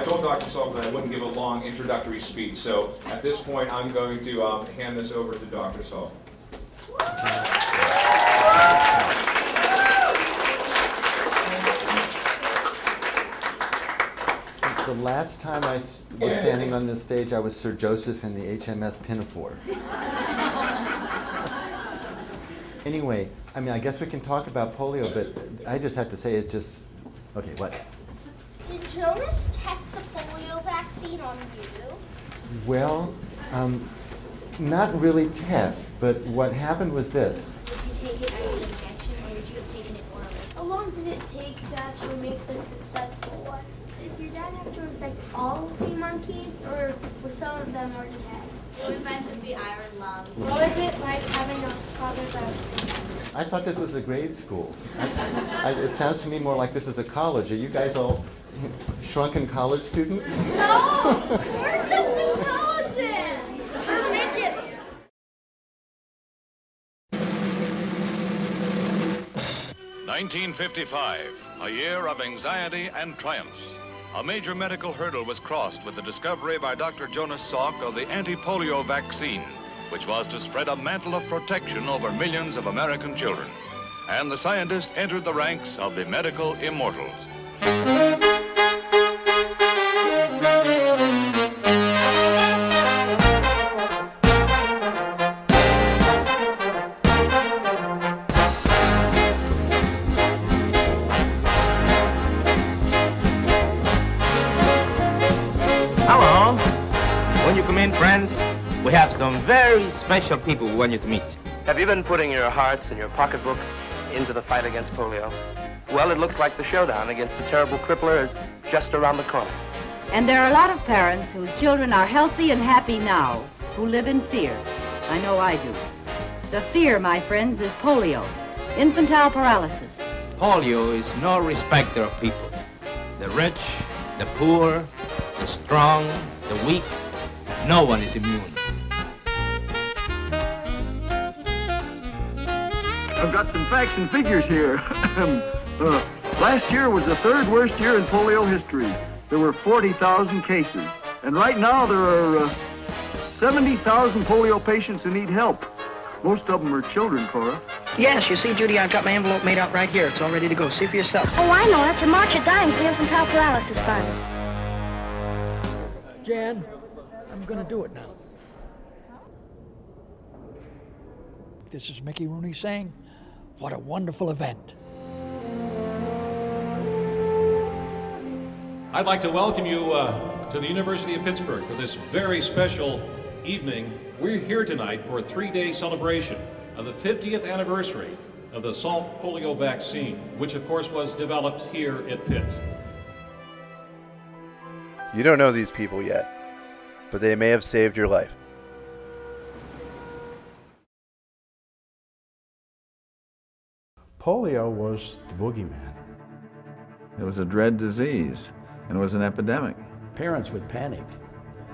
told Dr. Salk that I wouldn't give a long introductory speech, so at this point I'm going to hand this over to Dr. Salk. The last time I was standing on this stage, I was Sir Joseph in the HMS Pinafore. Anyway, I mean, I guess we can talk about polio, but I just have to say it's just, okay, what? Did Jonas test the polio vaccine on you? Well, not really test, but what happened was this. Did you take it as an injection, or would you have taken it orally? How long did it take to actually make this successful one? Did your dad have to infect all of the monkeys, or were some of them already dead? We invented the iron lung. What was it like having a father that was... I thought this was a grade school. It sounds to me more like this is a college. Are you guys all shrunken college students? No! We're just intelligent! We're midgets! 1955, a year of anxiety and triumphs. A major medical hurdle was crossed with the discovery by Dr. Jonas Salk of the anti-polio vaccine, which was to spread a mantle of protection over millions of American children. And the scientist entered the ranks of the medical immortals. Hello. When you come in, friends, we have some very special people we want you to meet. Have you been putting your hearts and your pocketbook into the fight against polio? Well, it looks like the showdown against the terrible crippler is just around the corner. And there are a lot of parents whose children are healthy and happy now, who live in fear. I know I do. The fear, my friends, is polio, infantile paralysis. Polio is no respecter of people. The rich, the poor, the strong, the weak, no one is immune. I've got some facts and figures here. Last year was the third worst year in polio history. There were 40,000 cases. And right now there are 70,000 polio patients who need help. Most of them are children, Cora. Yes, you see, Judy, I've got my envelope made out right here. It's all ready to go. See for yourself. Oh, I know. That's a March of Dimes, the infantile paralysis fund. Jan, I'm going to do it now. This is Mickey Rooney saying, what a wonderful event. I'd like to welcome you to the University of Pittsburgh for this very special evening. We're here tonight for a 3-day celebration of the 50th anniversary of the Salk polio vaccine, which of course was developed here at Pitt. You don't know these people yet, but they may have saved your life. Polio was the boogeyman. It was a dread disease, and it was an epidemic. Parents would panic.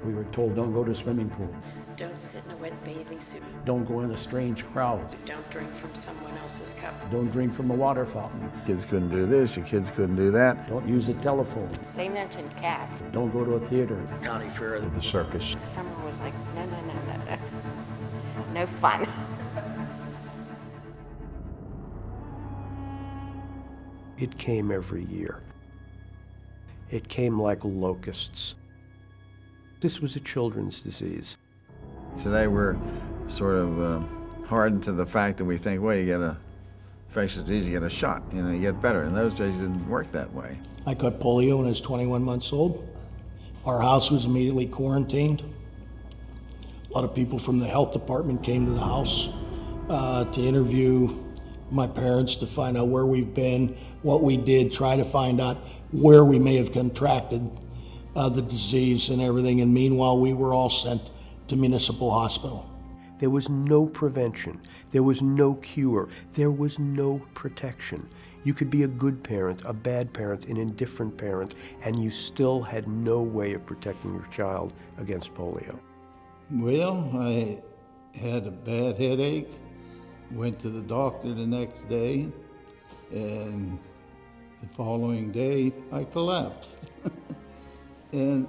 We were told, don't go to a swimming pool. Don't sit in a wet bathing suit. Don't go in a strange crowd. Don't drink from someone else's cup. Don't drink from a water fountain. Kids couldn't do this, your kids couldn't do that. Don't use a telephone. They mentioned cats. Don't go to a theater. County fair, the circus. Summer was like, no. No fun. It came every year. It came like locusts. This was a children's disease. Today we're sort of hardened to the fact that we think, well, you get a infectious disease, you get a shot, you get better. In those days, it didn't work that way. I caught polio when I was 21 months old. Our house was immediately quarantined. A lot of people from the health department came to the house to interview my parents to find out where we've been, what we did, try to find out where we may have contracted the disease and everything. And meanwhile, we were all sent to municipal hospital. There was no prevention. There was no cure. There was no protection. You could be a good parent, a bad parent, an indifferent parent, and you still had no way of protecting your child against polio. Well, I had a bad headache, went to the doctor the next day, and the following day I collapsed. And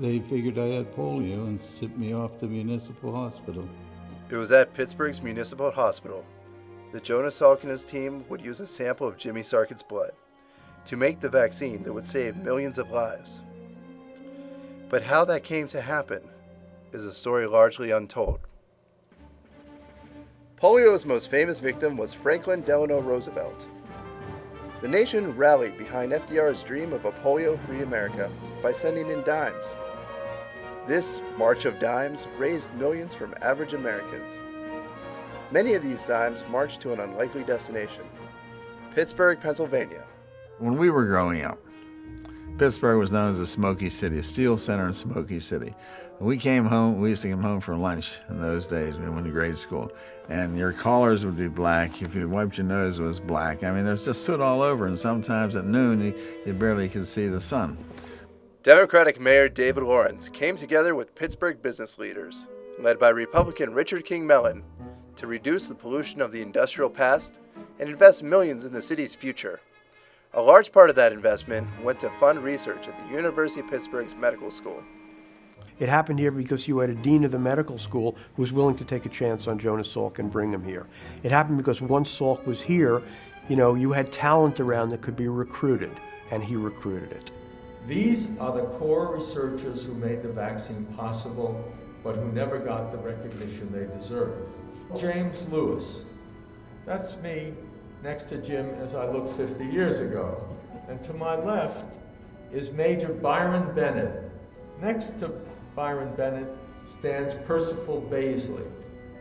they figured I had polio and shipped me off to Municipal Hospital. It was at Pittsburgh's Municipal Hospital that Jonas Salk and his team would use a sample of Jimmy Sarkit's blood to make the vaccine that would save millions of lives. But how that came to happen is a story largely untold. Polio's most famous victim was Franklin Delano Roosevelt. The nation rallied behind FDR's dream of a polio-free America by sending in dimes. This March of Dimes raised millions from average Americans. Many of these dimes marched to an unlikely destination, Pittsburgh, Pennsylvania. When we were growing up, Pittsburgh was known as the Smoky City, a steel center in Smoky City. When we came home, we used to come home for lunch in those days when we went to grade school. And your collars would be black. If you wiped your nose, it was black. I mean, there's just soot all over, and sometimes at noon, you barely could see the sun. Democratic Mayor David Lawrence came together with Pittsburgh business leaders, led by Republican Richard King Mellon, to reduce the pollution of the industrial past and invest millions in the city's future. A large part of that investment went to fund research at the University of Pittsburgh's medical school. It happened here because you had a dean of the medical school who was willing to take a chance on Jonas Salk and bring him here. It happened because once Salk was here, you had talent around that could be recruited, and he recruited it. These are the core researchers who made the vaccine possible, but who never got the recognition they deserve. James Lewis, that's me next to Jim as I looked 50 years ago. And to my left is Major Byron Bennett. Next to Byron Bennett stands Percival Baisley.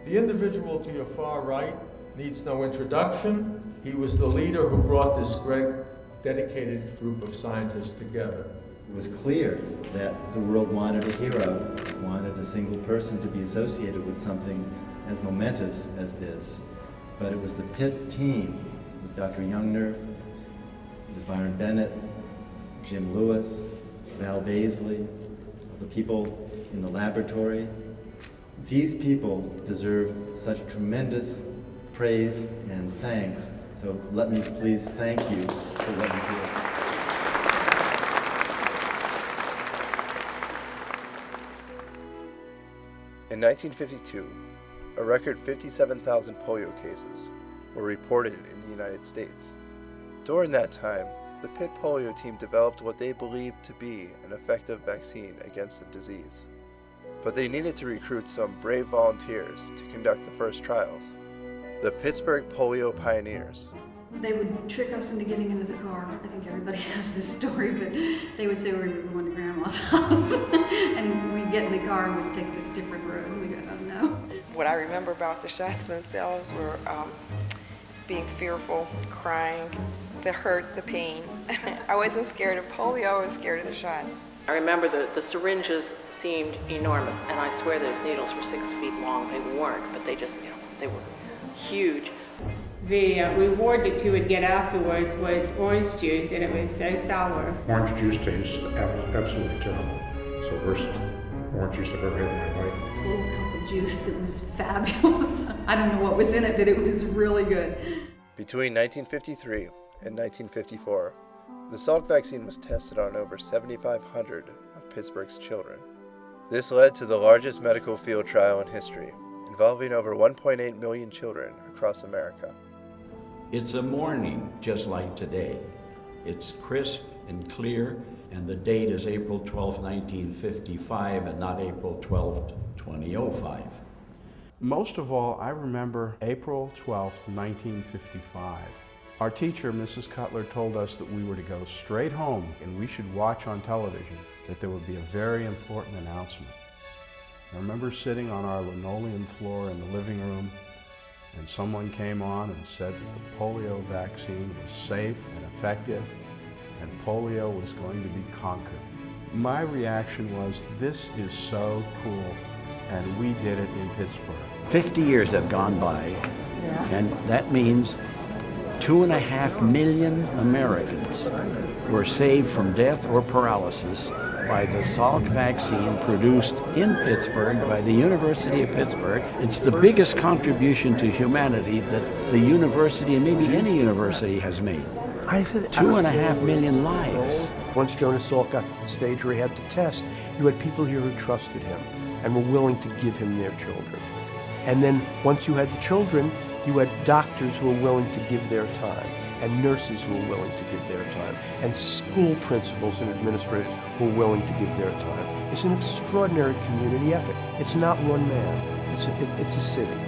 The individual to your far right needs no introduction. He was the leader who brought this great, dedicated group of scientists together. It was clear that the world wanted a hero, wanted a single person to be associated with something as momentous as this. But it was the Pitt team, with Dr. Youngner, with Byron Bennett, Jim Lewis, Val Baisley, the people in the laboratory. These people deserve such tremendous praise and thanks. So let me please thank you for what you did. In 1952, a record 57,000 polio cases were reported in the United States. During that time, the Pitt polio team developed what they believed to be an effective vaccine against the disease. But they needed to recruit some brave volunteers to conduct the first trials, the Pittsburgh Polio Pioneers. They would trick us into getting into the car. I think everybody has this story, but they would say we were going to Grandma's house. And we'd get in the car and we'd take this different road. And we go, oh no. What I remember about the shots themselves were being fearful, crying, the hurt, the pain. I wasn't scared of polio, I was scared of the shots. I remember the syringes seemed enormous, and I swear those needles were 6 feet long. They weren't, but they just, they were huge. The reward that you would get afterwards was orange juice, and it was so sour. Orange juice tastes absolutely terrible. It's the worst orange juice I've ever had in my life. This little cup of juice that was fabulous. I don't know what was in it, but it was really good. Between 1953 and 1954, the Salk vaccine was tested on over 7,500 of Pittsburgh's children. This led to the largest medical field trial in history, involving over 1.8 million children across America. It's a morning just like today. It's crisp and clear, and the date is April 12, 1955, and not April 12, 2005. Most of all, I remember April 12th, 1955. Our teacher, Mrs. Cutler, told us that we were to go straight home and we should watch on television that there would be a very important announcement. I remember sitting on our linoleum floor in the living room, and someone came on and said that the polio vaccine was safe and effective, and polio was going to be conquered. My reaction was, this is so cool, and we did it in Pittsburgh. 50 years have gone by, and that means 2.5 million Americans were saved from death or paralysis by the Salk vaccine produced in Pittsburgh by the University of Pittsburgh. It's the biggest contribution to humanity that the university, and maybe any university, has made. I said, 2.5 million lives. Once Jonas Salk got to the stage where he had to test, you had people here who trusted him and were willing to give him their children. And then once you had the children, you had doctors who were willing to give their time, and nurses who were willing to give their time, and school principals and administrators who were willing to give their time. It's an extraordinary community effort. It's not one man. It's a city.